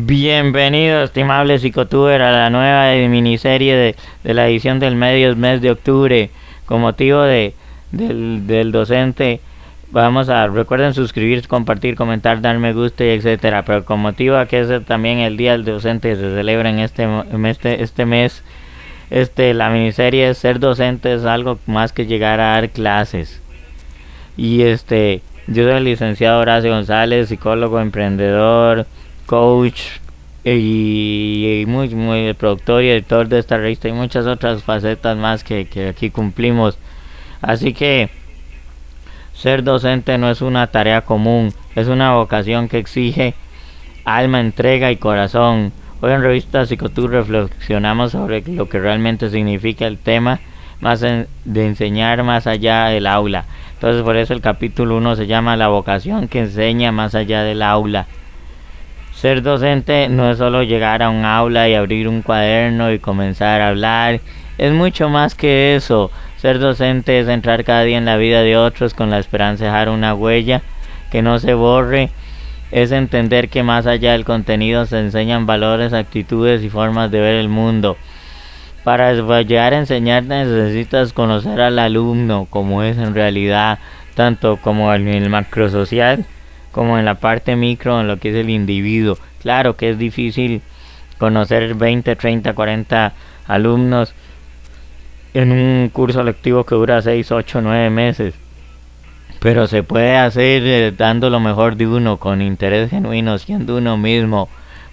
Bienvenido, estimable psicotuber, a la nueva miniserie de la edición del mes de octubre. Con motivo del docente, recuerden suscribirse, compartir, comentar, dar me gusta y etcétera. Pero con motivo a que es también el día del docente, se celebra en este mes. La miniserie es ser docente es algo más que llegar a dar clases. Y yo soy el licenciado Horacio González, psicólogo, emprendedor, coach y muy productor y editor de esta revista y muchas otras facetas más que aquí cumplimos. Así que ser docente no es una tarea común, es una vocación que exige alma, entrega y corazón. Hoy en Revista Psicotur reflexionamos sobre lo que realmente significa el tema de enseñar más allá del aula. Entonces por eso el capítulo 1 se llama La vocación que enseña más allá del aula. Ser docente no es solo llegar a un aula y abrir un cuaderno y comenzar a hablar, es mucho más que eso. Ser docente es entrar cada día en la vida de otros con la esperanza de dejar una huella que no se borre. Es entender que más allá del contenido se enseñan valores, actitudes y formas de ver el mundo. Para llegar a enseñar necesitas conocer al alumno como es en realidad, tanto como en el macrosocial como en la parte micro, en lo que es el individuo. Claro que es difícil conocer 20, 30, 40 alumnos en un curso lectivo que dura 6, 8, 9 meses. Pero se puede hacer dando lo mejor de uno, con interés genuino, siendo uno mismo,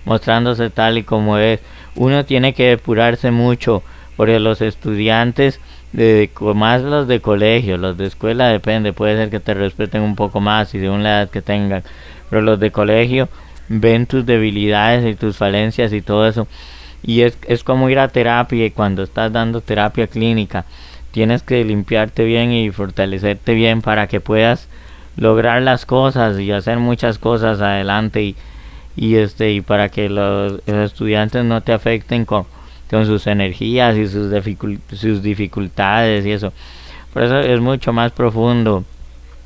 mostrándose tal y como es. Uno tiene que depurarse mucho, porque los estudiantes, más los de colegio, los de escuela depende, puede ser que te respeten un poco más y según la edad que tengan, pero los de colegio ven tus debilidades y tus falencias y todo eso. Y es como ir a terapia, y cuando estás dando terapia clínica tienes que limpiarte bien y fortalecerte bien para que puedas lograr las cosas y hacer muchas cosas adelante y para que los estudiantes no te afecten con sus energías y sus dificultades y eso. Por eso es mucho más profundo.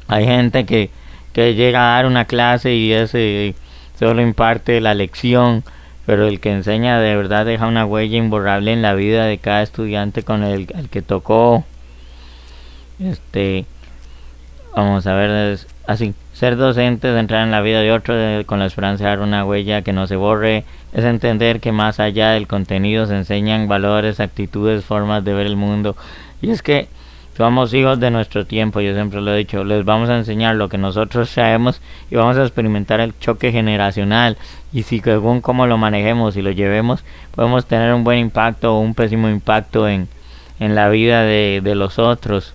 Hay gente que llega a dar una clase y solo imparte la lección, pero el que enseña de verdad deja una huella imborrable en la vida de cada estudiante con el que tocó. Vamos a ver, es así. Ser docente es entrar en la vida de otro con la esperanza de dar una huella que no se borre. Es entender que más allá del contenido se enseñan valores, actitudes, formas de ver el mundo. Y es que somos hijos de nuestro tiempo, yo siempre lo he dicho, les vamos a enseñar lo que nosotros sabemos y vamos a experimentar el choque generacional. Y si según cómo lo manejemos y lo llevemos, podemos tener un buen impacto o un pésimo impacto en la vida de los otros.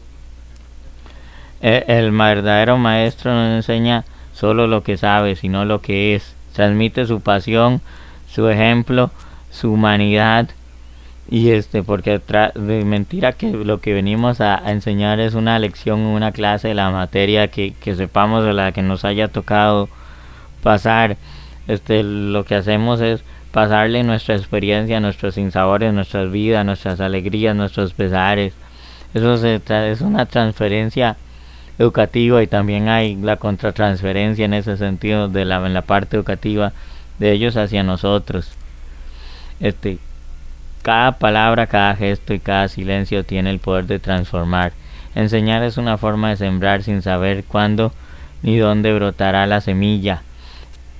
El verdadero maestro no enseña solo lo que sabe, sino lo que es. Transmite su pasión, su ejemplo, su humanidad. Y porque de mentira que lo que venimos a enseñar es una lección, una clase de la materia que sepamos, de la que nos haya tocado pasar. Lo que hacemos es pasarle nuestra experiencia, nuestros sinsabores, nuestras vidas, nuestras alegrías, nuestros pesares. Eso es una transferencia educativa, y también hay la contratransferencia en ese sentido en la parte educativa de ellos hacia nosotros. Cada palabra, cada gesto y cada silencio tiene el poder de transformar. Enseñar es una forma de sembrar sin saber cuándo ni dónde brotará la semilla,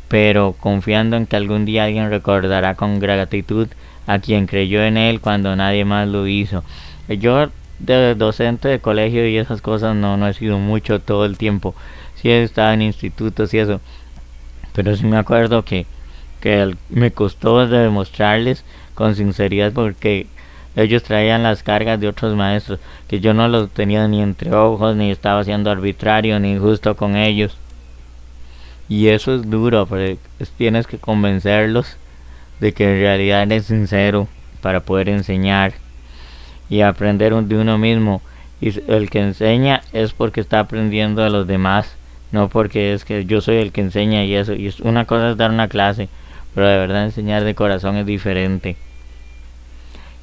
pero confiando en que algún día alguien recordará con gratitud a quien creyó en él cuando nadie más lo hizo. Yo de docente de colegio y esas cosas no he sido mucho todo el tiempo. Sí he estado en institutos y eso, pero sí me acuerdo que me costó demostrarles con sinceridad, porque ellos traían las cargas de otros maestros que yo no los tenía ni entre ojos, ni estaba siendo arbitrario ni injusto con ellos. Y eso es duro, porque tienes que convencerlos de que en realidad eres sincero para poder enseñar y aprender de uno mismo. Y el que enseña es porque está aprendiendo de los demás, no porque es que yo soy el que enseña y eso. Y una cosa es dar una clase, pero de verdad enseñar de corazón es diferente.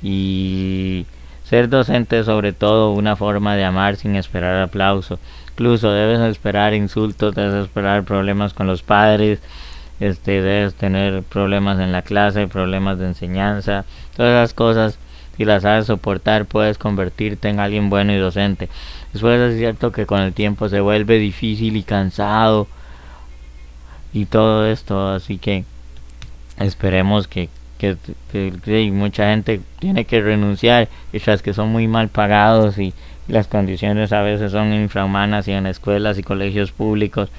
Y ser docente es sobre todo una forma de amar sin esperar aplauso. Incluso debes esperar insultos, debes esperar problemas con los padres, debes tener problemas en la clase, problemas de enseñanza, todas esas cosas. Si las sabes soportar, puedes convertirte en alguien bueno y docente. Después es cierto que con el tiempo se vuelve difícil y cansado y todo esto, así que esperemos que mucha gente tiene que renunciar, y tras que son muy mal pagados y las condiciones a veces son infrahumanas y en escuelas y colegios públicos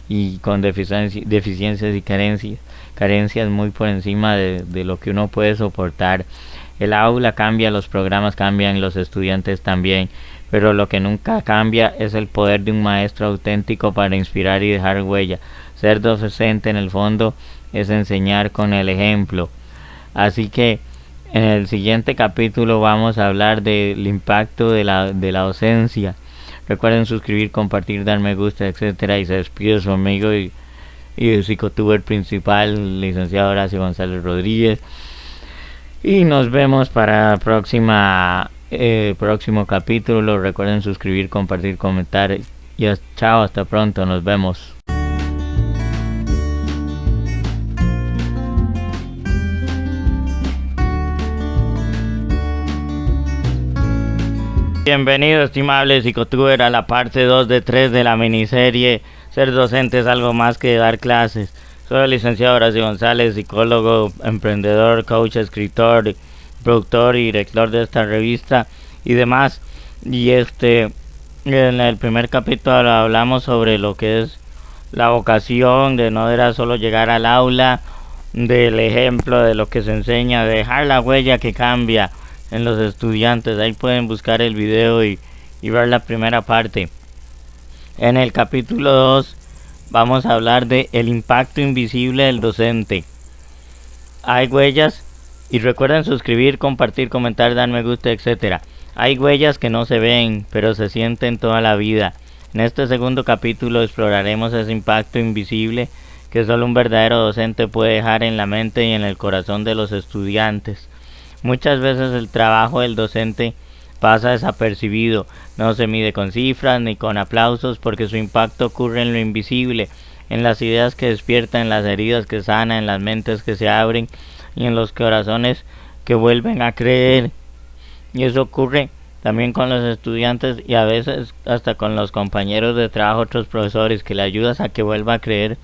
y con deficiencias y carencias muy por encima de lo que uno puede soportar. El aula cambia, los programas cambian, los estudiantes también, pero lo que nunca cambia es el poder de un maestro auténtico para inspirar y dejar huella. Ser docente en el fondo es enseñar con el ejemplo. Así que en el siguiente capítulo vamos a hablar del impacto de la docencia. Recuerden suscribir, compartir, dar me gusta, etcétera. Y se despide su amigo y psicotuber principal, licenciado Horacio González Rodríguez. Y nos vemos para el próximo capítulo. Recuerden suscribir, compartir, comentar. Y chao, hasta pronto, nos vemos. Bienvenido, estimable psicotuber, a la parte 2 de 3 de la miniserie Ser docente es algo más que dar clases. Soy el licenciado Horacio González, psicólogo, emprendedor, coach, escritor, productor y director de esta revista y demás. Y en el primer capítulo hablamos sobre lo que es la vocación, de no era solo llegar al aula, del ejemplo, de lo que se enseña, de dejar la huella que cambia en los estudiantes. Ahí pueden buscar el video y ver la primera parte. En el capítulo 2 vamos a hablar de el impacto invisible del docente. Hay huellas, y recuerden suscribir, compartir, comentar, dar me gusta, etcétera. Hay huellas que no se ven, pero se sienten toda la vida. En este segundo capítulo exploraremos ese impacto invisible que solo un verdadero docente puede dejar en la mente y en el corazón de los estudiantes. Muchas veces el trabajo del docente pasa desapercibido, no se mide con cifras ni con aplausos, porque su impacto ocurre en lo invisible, en las ideas que despierta, en las heridas que sana, en las mentes que se abren y en los corazones que vuelven a creer. Y eso ocurre también con los estudiantes y a veces hasta con los compañeros de trabajo, otros profesores, que le ayudas a que vuelva a creer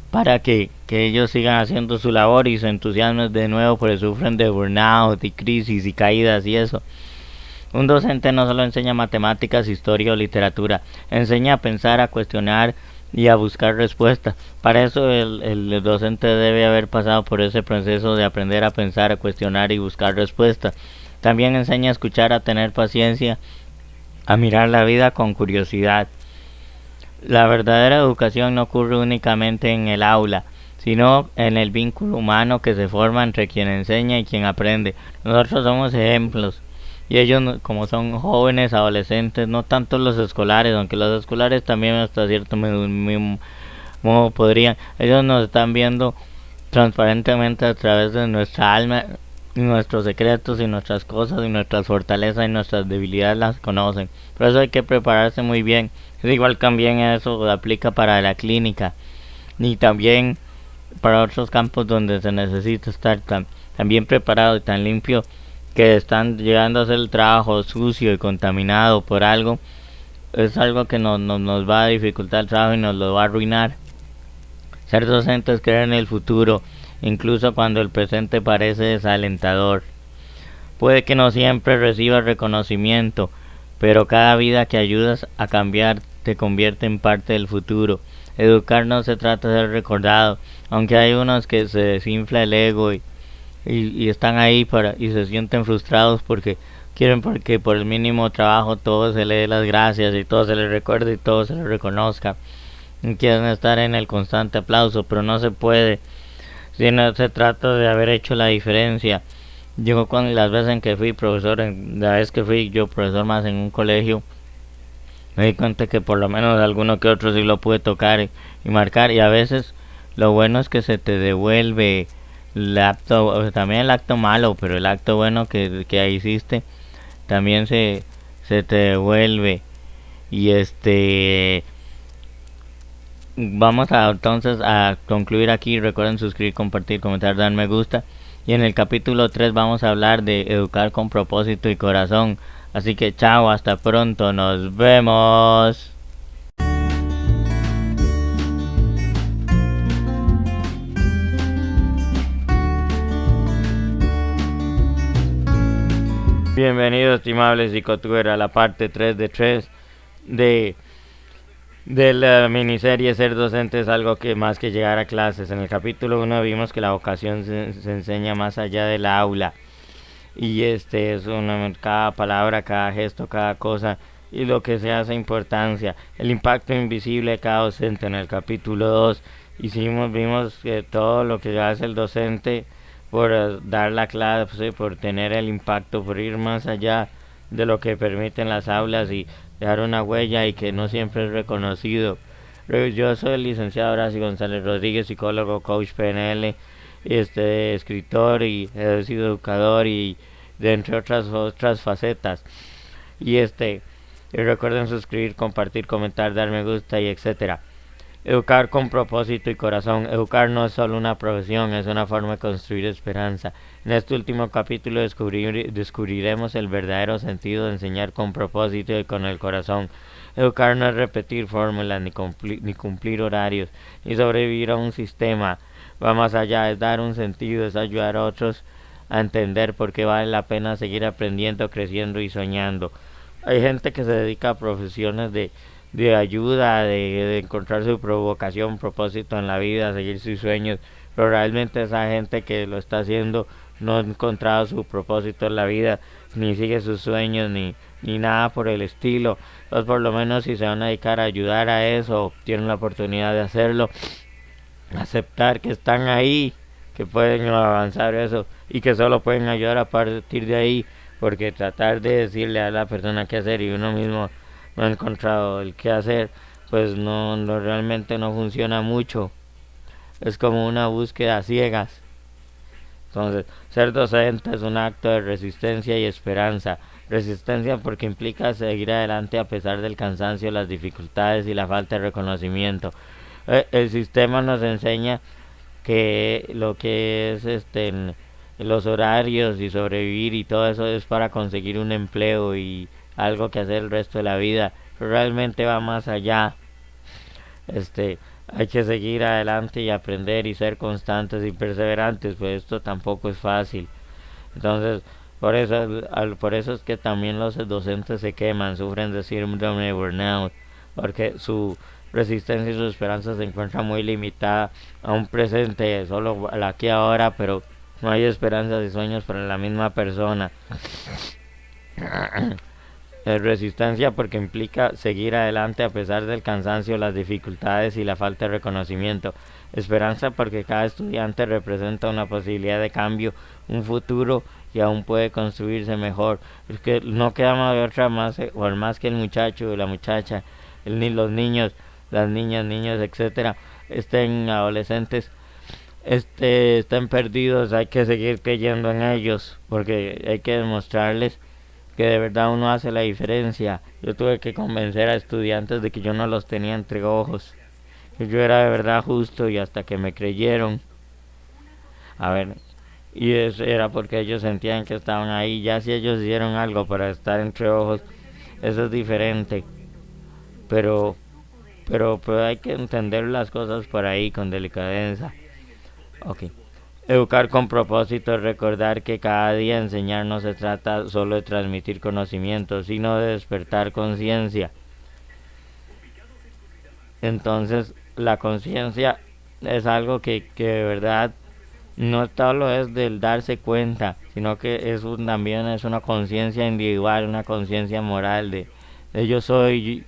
para que ellos sigan haciendo su labor y se entusiasmen de nuevo, porque sufren de burnout y crisis y caídas y eso. Un docente no solo enseña matemáticas, historia o literatura, enseña a pensar, a cuestionar y a buscar respuestas. Para eso el docente debe haber pasado por ese proceso de aprender a pensar, a cuestionar y buscar respuestas. También enseña a escuchar, a tener paciencia, a mirar la vida con curiosidad. La verdadera educación no ocurre únicamente en el aula, sino en el vínculo humano que se forma entre quien enseña y quien aprende. Nosotros somos ejemplos, y ellos, como son jóvenes, adolescentes, no tanto los escolares, aunque los escolares también hasta cierto modo podrían, ellos nos están viendo transparentemente a través de nuestra alma, y nuestros secretos y nuestras cosas y nuestras fortalezas y nuestras debilidades las conocen. Por eso hay que prepararse muy bien. Es igual, también eso aplica para la clínica y también para otros campos donde se necesita estar tan bien preparado y tan limpio, que están llegando a hacer el trabajo sucio y contaminado por algo. Es algo que nos va a dificultar el trabajo y nos lo va a arruinar. Ser docente es creer en el futuro, incluso cuando el presente parece desalentador. Puede que no siempre recibas reconocimiento, pero cada vida que ayudas a cambiar te convierte en parte del futuro. Educar no se trata de ser recordado, aunque hay unos que se desinfla el ego y están ahí y se sienten frustrados porque quieren, porque por el mínimo trabajo todo se le dé las gracias y todo se les recuerde y todo se les reconozca. Y quieren estar en el constante aplauso, pero no se puede. Si no se trata de haber hecho la diferencia. Yo con las veces en que fui profesor, la vez que fui yo profesor más en un colegio, me di cuenta que por lo menos alguno que otro sí lo pude tocar y marcar. Y a veces lo bueno es que se te devuelve el acto, también el acto malo, pero el acto bueno que hiciste también se te devuelve. Y Vamos a entonces a concluir aquí. Recuerden suscribir, compartir, comentar, dar me gusta. Y en el capítulo 3 vamos a hablar de educar con propósito y corazón. Así que chao, hasta pronto, nos vemos. Bienvenidos, estimables psicotuber, a la parte 3 de 3 de la miniserie Ser docente es algo que más que llegar a clases. En el capítulo 1 vimos que la vocación se enseña más allá del aula. Y es cada palabra, cada gesto, cada cosa y lo que se hace importancia. El impacto invisible de cada docente. En el capítulo 2 vimos que todo lo que hace el docente por dar la clase, por tener el impacto, por ir más allá de lo que permiten las aulas y dejar una huella y que no siempre es reconocido. Yo soy el licenciado Horacio González Rodríguez, psicólogo, coach PNL, escritor y he sido educador y de entre otras facetas. Y recuerden suscribir, compartir, comentar, dar me gusta y etcétera. Educar con propósito y corazón. Educar no es solo una profesión, es una forma de construir esperanza. En este último capítulo descubriremos el verdadero sentido de enseñar con propósito y con el corazón. Educar no es repetir fórmulas, ni cumplir horarios, ni sobrevivir a un sistema. Va más allá, es dar un sentido, es ayudar a otros a entender por qué vale la pena seguir aprendiendo, creciendo y soñando. Hay gente que se dedica a profesiones de ayuda, de encontrar su provocación, propósito en la vida, seguir sus sueños, pero realmente esa gente que lo está haciendo no ha encontrado su propósito en la vida, ni sigue sus sueños, ni nada por el estilo. Entonces, por lo menos si se van a dedicar a ayudar a eso, tienen la oportunidad de hacerlo, aceptar que están ahí, que pueden avanzar eso y que solo pueden ayudar a partir de ahí, porque tratar de decirle a la persona qué hacer y uno mismo no ha encontrado el qué hacer, pues no realmente no funciona mucho. Es como una búsqueda a ciegas. Entonces, ser docente es un acto de resistencia y esperanza. Resistencia porque implica seguir adelante a pesar del cansancio, las dificultades y la falta de reconocimiento. El sistema nos enseña que lo que es los horarios y sobrevivir y todo eso es para conseguir un empleo y algo que hacer el resto de la vida. Pero realmente va más allá. Hay que seguir adelante y aprender y ser constantes y perseverantes, pues esto tampoco es fácil. Entonces, por eso es que también los docentes se queman, sufren de síndrome de burnout, porque su resistencia y su esperanza se encuentra muy limitada a un presente, solo al aquí ahora, pero no hay esperanzas y sueños para la misma persona. Resistencia porque implica seguir adelante a pesar del cansancio, las dificultades y la falta de reconocimiento. Esperanza porque cada estudiante representa una posibilidad de cambio, un futuro y aún puede construirse mejor. Es que no queda más de otra más que el muchacho o la muchacha, los niños, las niñas, niños, etcétera, estén adolescentes, estén perdidos, hay que seguir creyendo en ellos porque hay que demostrarles que de verdad uno hace la diferencia. Yo tuve que convencer a estudiantes de que yo no los tenía entre ojos, que yo era de verdad justo y hasta que me creyeron. A ver, y eso era porque ellos sentían que estaban ahí. Ya si ellos hicieron algo para estar entre ojos, eso es diferente. Pero, pero hay que entender las cosas por ahí con delicadeza. Ok. Educar con propósito es recordar que cada día enseñar no se trata solo de transmitir conocimiento, sino de despertar conciencia. Entonces, la conciencia es algo que de verdad no solo es del darse cuenta, sino que también es una conciencia individual, una conciencia moral de yo soy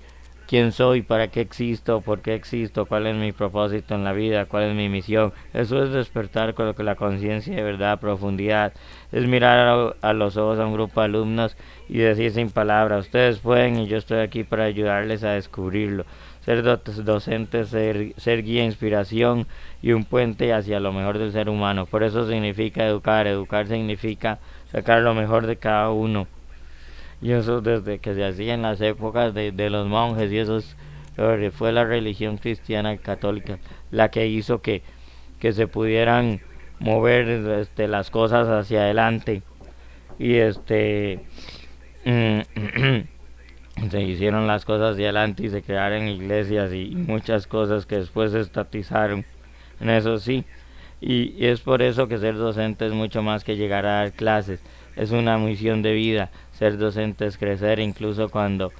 quién soy, para qué existo, por qué existo, cuál es mi propósito en la vida, cuál es mi misión. Eso es despertar con lo que la conciencia de verdad a profundidad. Es mirar a los ojos a un grupo de alumnos y decir sin palabras, ustedes pueden y yo estoy aquí para ayudarles a descubrirlo. Ser docente, ser guía, inspiración y un puente hacia lo mejor del ser humano. Por eso significa educar. Educar significa sacar lo mejor de cada uno. Y eso desde que se hacía en las épocas de los monjes y esos pero fue la religión cristiana católica la que hizo que se pudieran mover las cosas hacia adelante y se hicieron las cosas hacia adelante y se crearon iglesias y muchas cosas que después se estatizaron en eso sí. Y es por eso que ser docente es mucho más que llegar a dar clases, es una misión de vida. Ser docente es crecer incluso cuando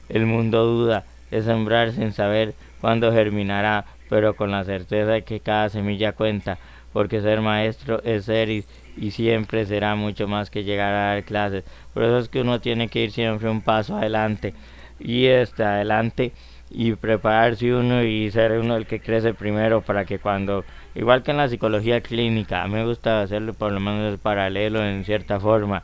el mundo duda, es sembrar sin saber cuándo germinará, pero con la certeza de que cada semilla cuenta, porque ser maestro es ser y siempre será mucho más que llegar a dar clases. Por eso es que uno tiene que ir siempre un paso adelante y adelante y prepararse uno y ser uno el que crece primero para que cuando, igual que en la psicología clínica, a mí me gusta hacerlo por lo menos paralelo en cierta forma,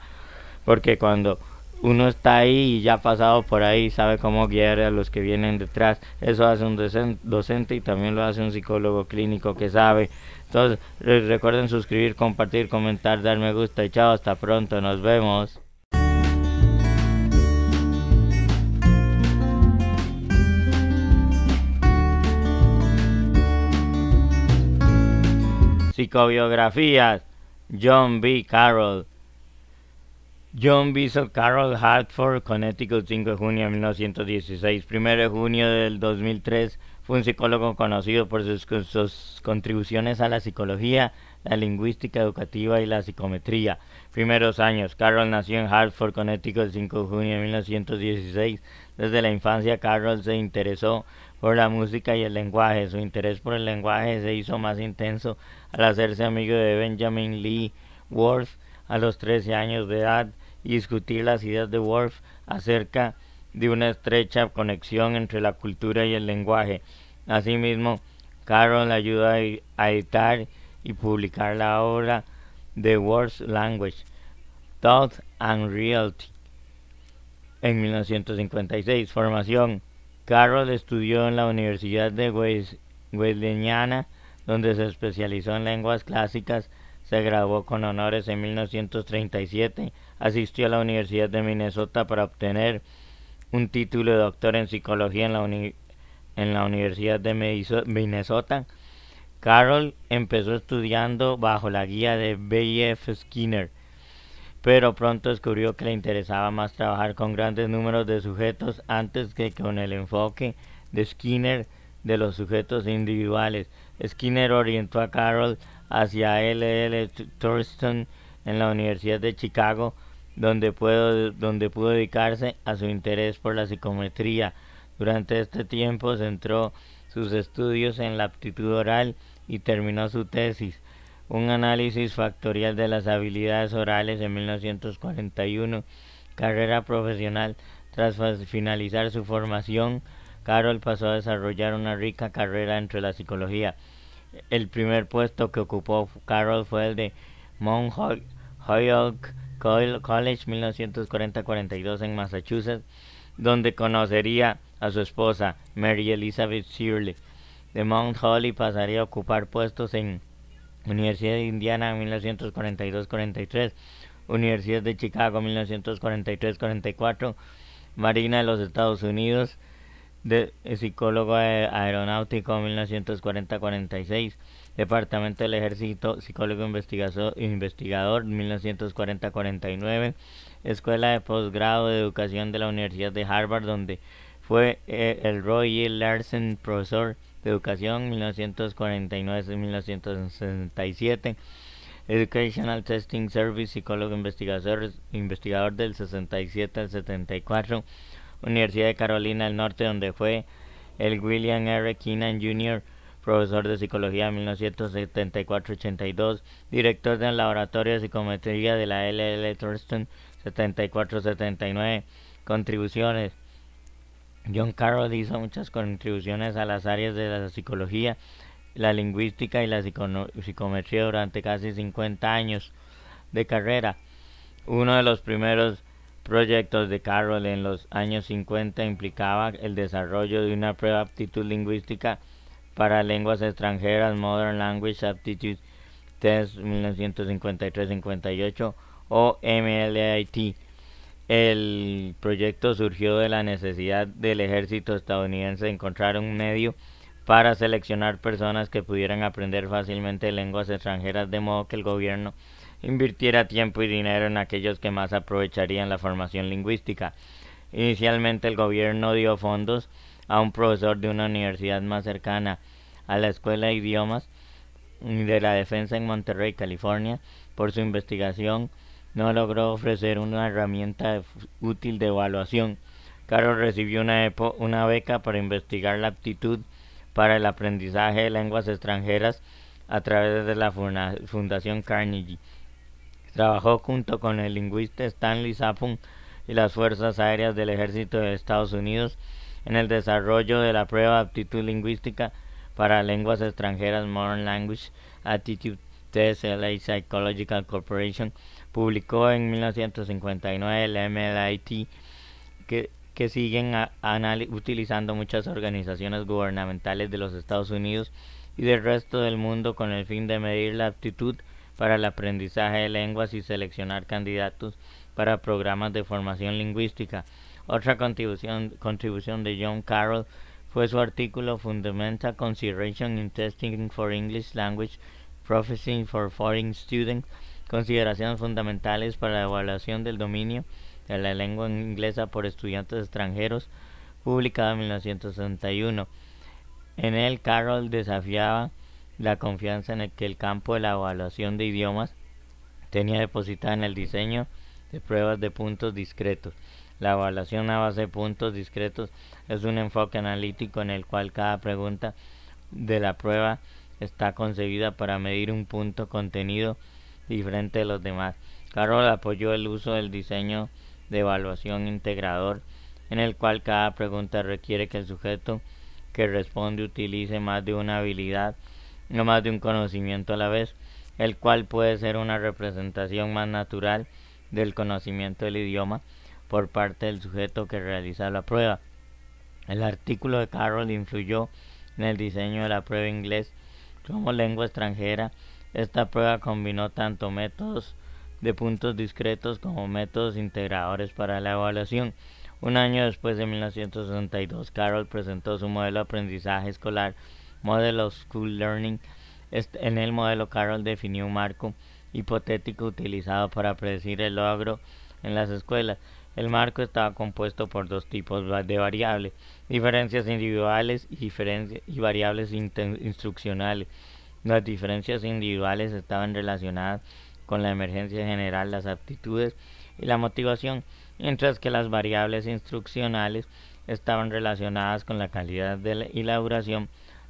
porque cuando uno está ahí y ya ha pasado por ahí, sabe cómo guiar a los que vienen detrás. Eso hace un docente y también lo hace un psicólogo clínico que sabe. Entonces, recuerden suscribir, compartir, comentar, dar me gusta y chao, hasta pronto, nos vemos. Psicobiografías. John B. Carroll. John Bishop Carroll, Hartford, Connecticut, 5 de junio de 1916. 1 de junio del 2003, fue un psicólogo conocido por sus contribuciones a la psicología, la lingüística educativa y la psicometría. Primeros años. Carroll nació en Hartford, Connecticut, el 5 de junio de 1916. Desde la infancia, Carroll se interesó por la música y el lenguaje. Su interés por el lenguaje se hizo más intenso al hacerse amigo de Benjamin Lee Worth a los 13 años de edad y discutir las ideas de Worth acerca de una estrecha conexión entre la cultura y el lenguaje. Asimismo, Carroll ayudó a editar y publicar la obra The Worth Language, Thought and Reality en 1956. Formación. Carroll estudió en la Universidad de Wesleyana, donde se especializó en lenguas clásicas. Se graduó con honores en 1937. Asistió a la Universidad de Minnesota para obtener un título de doctor en psicología en la Universidad de Minnesota. Carroll empezó estudiando bajo la guía de B.F. Skinner, pero pronto descubrió que le interesaba más trabajar con grandes números de sujetos antes que con el enfoque de Skinner de los sujetos individuales. Skinner orientó a Carroll hacia L.L. Thurston en la Universidad de Chicago, donde pudo dedicarse a su interés por la psicometría. Durante este tiempo centró sus estudios en la aptitud oral y terminó su tesis, un análisis factorial de las habilidades orales, en 1941. Carrera profesional. Tras finalizar su formación, Carroll pasó a desarrollar una rica carrera entre la psicología. El primer puesto que ocupó Carroll fue el de Mount Holyoke College, 1940-42, en Massachusetts, donde conocería a su esposa, Mary Elizabeth Shirley. De Mount Holly pasaría a ocupar puestos en Universidad de Indiana, 1942-43, Universidad de Chicago, 1943-44, Marina de los Estados Unidos, de psicólogo aeronáutico, 1940-46, Departamento del Ejército, psicólogo investigador, 1940-49, Escuela de Posgrado de Educación de la Universidad de Harvard, donde fue el Roy E. Larsen Profesor de Educación, 1949-1967, Educational Testing Service, psicólogo investigador del 67 al 74, Universidad de Carolina del Norte, donde fue el William R. Keenan Jr., profesor de psicología, 1974-82, director del laboratorio de psicometría de la L.L. Thurston, 74-79. Contribuciones. John Carroll hizo muchas contribuciones a las áreas de la psicología, la lingüística y la psicometría durante casi 50 años de carrera. Uno de los primeros proyectos de Carroll en los años 50 implicaba el desarrollo de una prueba de aptitud lingüística para lenguas extranjeras, Modern Language Aptitude Test, 1953-58, o MLIT. El proyecto surgió de la necesidad del ejército estadounidense de encontrar un medio para seleccionar personas que pudieran aprender fácilmente lenguas extranjeras, de modo que el gobierno invirtiera tiempo y dinero en aquellos que más aprovecharían la formación lingüística. Inicialmente el gobierno dio fondos a un profesor de una universidad más cercana a la Escuela de Idiomas de la Defensa en Monterrey, California. Por su investigación no logró ofrecer una herramienta útil de evaluación. Carol recibió una beca para investigar la aptitud para el aprendizaje de lenguas extranjeras a través de la Fundación Carnegie. Trabajó junto con el lingüista Stanley Sapon y las Fuerzas Aéreas del Ejército de Estados Unidos en el desarrollo de la prueba de aptitud lingüística para lenguas extranjeras Modern Language Aptitude Test. LA Psychological Corporation publicó en 1959 el MLIT, que siguen utilizando muchas organizaciones gubernamentales de los Estados Unidos y del resto del mundo con el fin de medir la aptitud para el aprendizaje de lenguas y seleccionar candidatos para programas de formación lingüística. Otra contribución de John Carroll fue su artículo Fundamental Consideration in Testing for English Language Proficiency for Foreign Students, consideraciones fundamentales para la evaluación del dominio de la lengua inglesa por estudiantes extranjeros, publicado en 1961. En él, Carroll desafiaba la confianza en el que el campo de la evaluación de idiomas tenía depositada en el diseño de pruebas de puntos discretos. La evaluación a base de puntos discretos es un enfoque analítico en el cual cada pregunta de la prueba está concebida para medir un punto contenido diferente de los demás. Carroll apoyó el uso del diseño de evaluación integrador, en el cual cada pregunta requiere que el sujeto que responde utilice más de una habilidad, no más de un conocimiento a la vez, el cual puede ser una representación más natural del conocimiento del idioma por parte del sujeto que realiza la prueba. El artículo de Carroll influyó en el diseño de la prueba inglés como lengua extranjera. Esta prueba combinó tanto métodos de puntos discretos como métodos integradores para la evaluación. Un año después, de 1962, Carroll presentó su modelo de aprendizaje escolar, Model of School Learning. En el modelo, Carroll definió un marco hipotético utilizado para predecir el logro en las escuelas. El marco estaba compuesto por dos tipos de variables: diferencias individuales y variables instruccionales. Las diferencias individuales estaban relacionadas con la emergencia general, las aptitudes y la motivación, mientras que las variables instruccionales estaban relacionadas con la calidad y la duración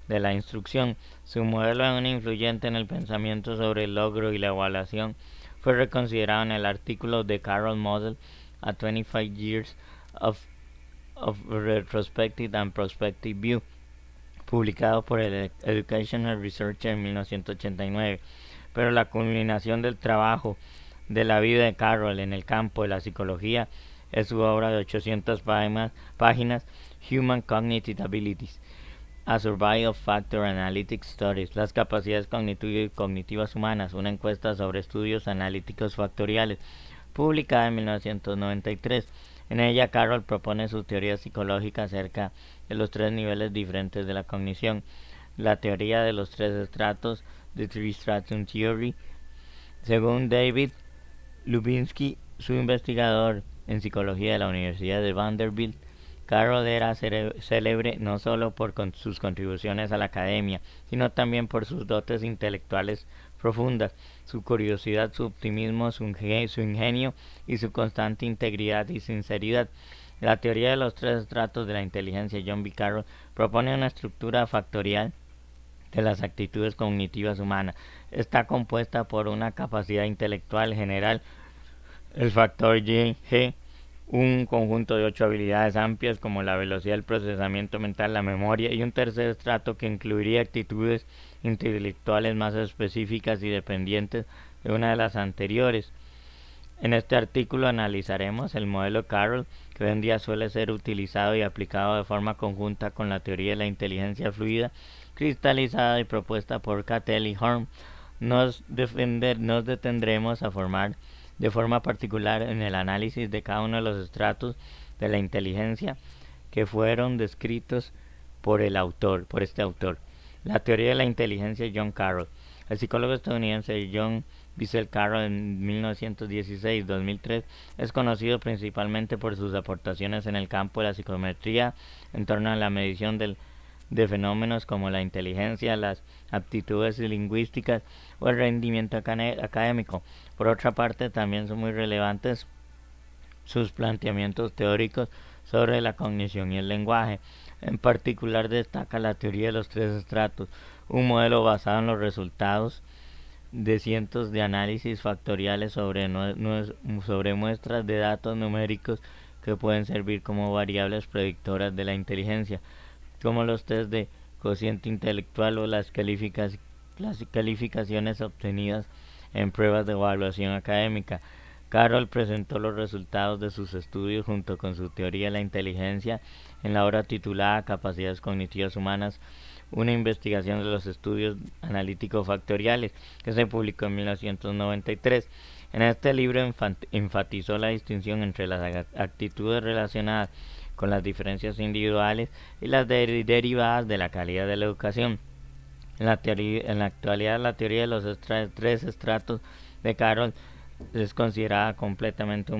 de la instrucción. Su modelo es un influyente en el pensamiento sobre el logro y la evaluación. Fue reconsiderado en el artículo de Carroll Model a 25 Years of Retrospective and Prospective View, publicado por el Educational Researcher en 1989. Pero la culminación del trabajo de la vida de Carroll en el campo de la psicología es su obra de 800 páginas, Human Cognitive Abilities, A Survey of Factor Analytics Studies, las capacidades cognitivas humanas, una encuesta sobre estudios analíticos factoriales, publicada en 1993. En ella, Carroll propone su teoría psicológica acerca de los tres niveles diferentes de la cognición: la teoría de los tres estratos, The Three Stratum Theory. Según David Lubinsky, su investigador en psicología de la Universidad de Vanderbilt, Carroll era célebre no solo por sus contribuciones a la academia, sino también por sus dotes intelectuales profundas, su curiosidad, su optimismo, su ingenio y su constante integridad y sinceridad. La teoría de los tres estratos de la inteligencia, John B. Carroll, propone una estructura factorial de las actitudes cognitivas humanas. Está compuesta por una capacidad intelectual general, el factor G, un conjunto de 8 habilidades amplias como la velocidad del procesamiento mental, la memoria, y un tercer estrato que incluiría actitudes intelectuales más específicas y dependientes de una de las anteriores. En este artículo analizaremos el modelo Carroll, que hoy en día suele ser utilizado y aplicado de forma conjunta con la teoría de la inteligencia fluida, cristalizada y propuesta por Cattell y Horn. Nos detendremos a formar de forma particular en el análisis de cada uno de los estratos de la inteligencia que fueron descritos por este autor. La teoría de la inteligencia de John Carroll. El psicólogo estadounidense John Bissell Carroll en 1916-2003 es conocido principalmente por sus aportaciones en el campo de la psicometría en torno a la medición de fenómenos como la inteligencia, las aptitudes lingüísticas o el rendimiento académico. Por otra parte, también son muy relevantes sus planteamientos teóricos sobre la cognición y el lenguaje. En particular destaca la teoría de los tres estratos, un modelo basado en los resultados de cientos de análisis factoriales sobre muestras de datos numéricos que pueden servir como variables predictoras de la inteligencia, como los test de cociente intelectual o las calificaciones obtenidas en pruebas de evaluación académica. Carroll presentó los resultados de sus estudios junto con su teoría de la inteligencia en la obra titulada Capacidades cognitivas humanas, una investigación de los estudios analíticos factoriales, que se publicó en 1993. En este libro enfatizó la distinción entre las actitudes relacionadas con las diferencias individuales y las derivadas de la calidad de la educación. En la actualidad, la teoría de los tres estratos de Carroll es considerada completamente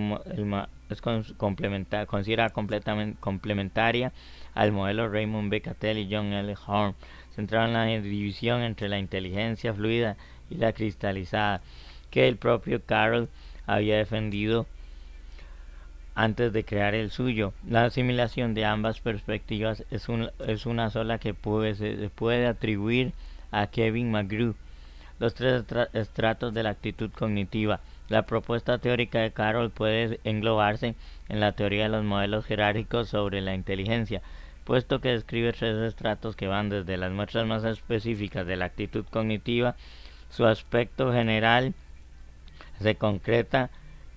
complementaria al modelo Raymond B. Cattell y John L. Horn, centrado en la división entre la inteligencia fluida y la cristalizada, que el propio Carroll había defendido antes de crear el suyo. La asimilación de ambas perspectivas es una sola que se puede atribuir a Kevin McGrew. Los tres estratos de la actitud cognitiva. La propuesta teórica de Carroll puede englobarse en la teoría de los modelos jerárquicos sobre la inteligencia, puesto que describe tres estratos que van desde las muestras más específicas de la actitud cognitiva. Su aspecto general se concreta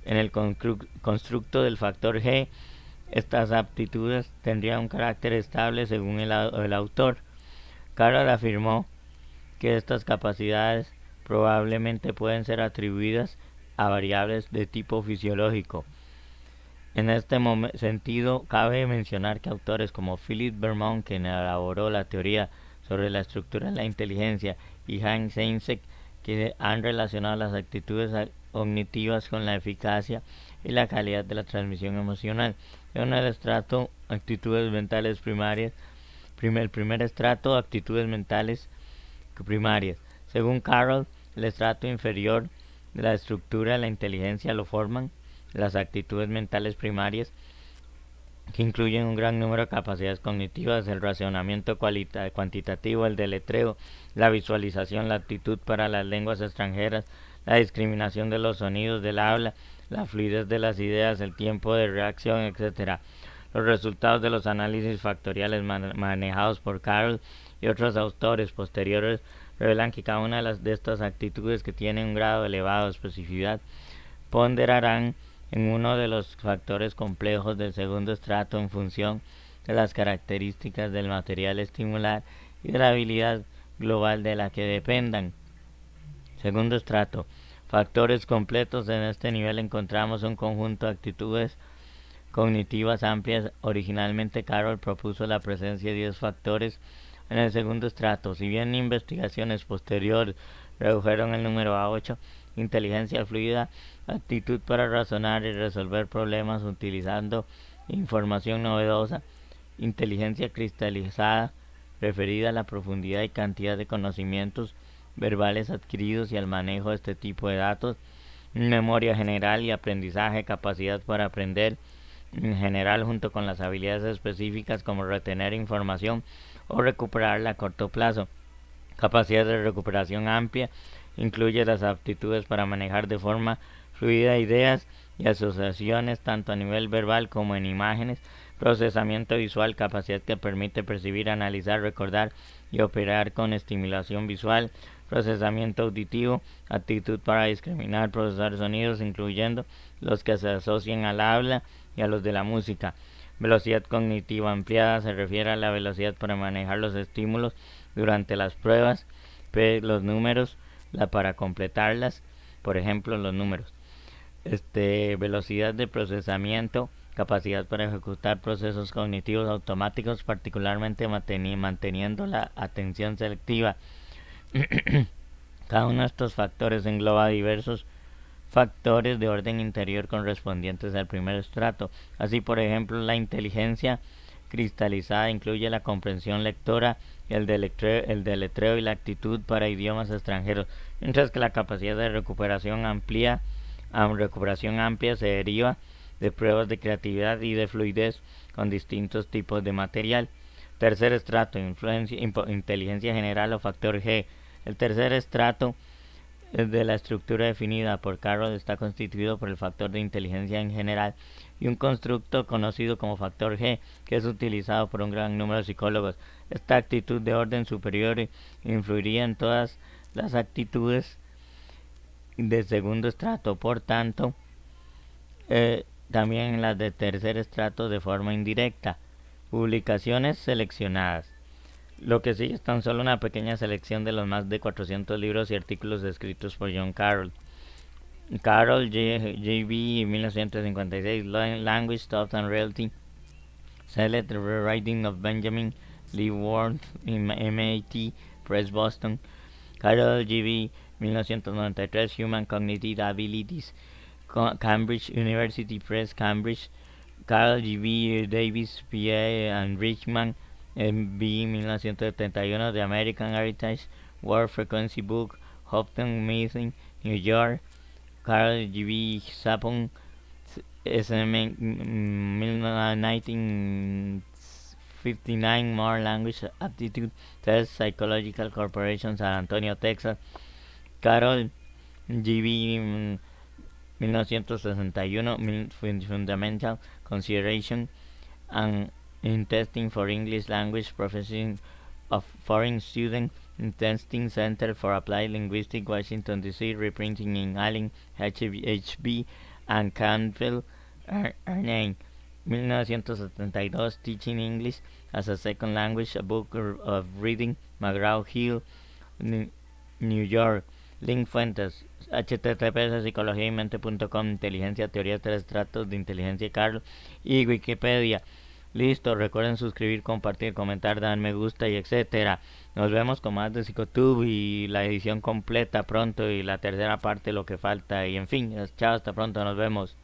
en el constructo del factor G. Estas aptitudes tendrían un carácter estable según el autor. Carroll afirmó que estas capacidades probablemente pueden ser atribuidas a variables de tipo fisiológico. En este sentido, cabe mencionar que autores como Philip Bermond, quien elaboró la teoría sobre la estructura de la inteligencia, y Hans Eysenck, que han relacionado las actitudes cognitivas con la eficacia y la calidad de la transmisión emocional. En el estrato actitudes mentales primarias, el primer estrato actitudes mentales primarias. Según Carroll, el estrato inferior de la estructura de la inteligencia lo forman las actitudes mentales primarias, que incluyen un gran número de capacidades cognitivas: el razonamiento cuantitativo, el deletreo, la visualización, la aptitud para las lenguas extranjeras, la discriminación de los sonidos del habla, la fluidez de las ideas, el tiempo de reacción, etc. Los resultados de los análisis factoriales manejados por Carroll y otros autores posteriores revelan que cada una de estas actitudes, que tienen un grado elevado de especificidad, ponderarán en uno de los factores complejos del segundo estrato en función de las características del material estimular y de la habilidad global de la que dependan. Segundo estrato. Factores completos. En este nivel encontramos un conjunto de actitudes cognitivas amplias. Originalmente Carroll propuso la presencia de 10 factores en el segundo estrato. Si bien investigaciones posteriores redujeron el número a 8, inteligencia fluida, actitud para razonar y resolver problemas utilizando información novedosa, inteligencia cristalizada, referida a la profundidad y cantidad de conocimientos verbales adquiridos y al manejo de este tipo de datos, memoria general y aprendizaje, capacidad para aprender en general, junto con las habilidades específicas como retener información o recuperarla a corto plazo. Capacidad de recuperación amplia incluye las aptitudes para manejar de forma fluida ideas y asociaciones tanto a nivel verbal como en imágenes. Procesamiento visual, capacidad que permite percibir, analizar, recordar y operar con estimulación visual. Procesamiento auditivo, aptitud para discriminar, procesar sonidos, incluyendo los que se asocian al habla y a los de la música. Velocidad cognitiva ampliada se refiere a la velocidad para manejar los estímulos durante las pruebas. P, los números, para completarlas, por ejemplo, los números. velocidad de procesamiento, capacidad para ejecutar procesos cognitivos automáticos, particularmente manteniendo la atención selectiva. Cada uno de estos factores engloba diversos factores de orden interior correspondientes al primer estrato. Así, por ejemplo, la inteligencia cristalizada incluye la comprensión lectora, el deletreo y la actitud para idiomas extranjeros, mientras que la capacidad de recuperación amplia se deriva de pruebas de creatividad y de fluidez con distintos tipos de material. Tercer estrato, inteligencia general o factor G. El tercer estrato de la estructura definida por Carroll está constituido por el factor de inteligencia en general y un constructo conocido como factor G, que es utilizado por un gran número de psicólogos. Esta actitud de orden superior influiría en todas las actitudes de segundo estrato, por tanto, también en las de tercer estrato de forma indirecta. Publicaciones seleccionadas. Lo que sigue es tan solo una pequeña selección de los más de 400 libros y artículos escritos por John Carroll. Carroll J.B. 1956, Language, Thought and Reality. Select Rewriting of Benjamin Lee Ward, MIT Press, Boston. Carroll J.B. 1993, Human Cognitive Abilities. Cambridge University Press, Cambridge. Carroll G.B. Davis, P.A. and Richman, M.B. 1971, The American Heritage, Word Frequency Book, Houghton Mifflin, New York. Carl G.B. Sapon, SM 1959, More Language Aptitude Test, Psychological Corporation, San Antonio, Texas. Carol G.B. 1961, Fundamental Consideration and in Testing for English Language Processing of Foreign Students in Testing Center for Applied Linguistics, Washington, D.C., reprinting in Allen, HB, and Canfield, Ernest. 1972, Teaching English as a Second Language, a Book of Reading, McGraw-Hill, New York. Link fuentes: https://psicologiaymente.com, inteligencia, teoría de tres estratos de inteligencia, Carlos, y Wikipedia. Listo, recuerden suscribir, compartir, comentar, dar me gusta y etcétera. Nos vemos con más de Psicotube y la edición completa pronto y la tercera parte, lo que falta, y en fin, chao, hasta pronto, nos vemos.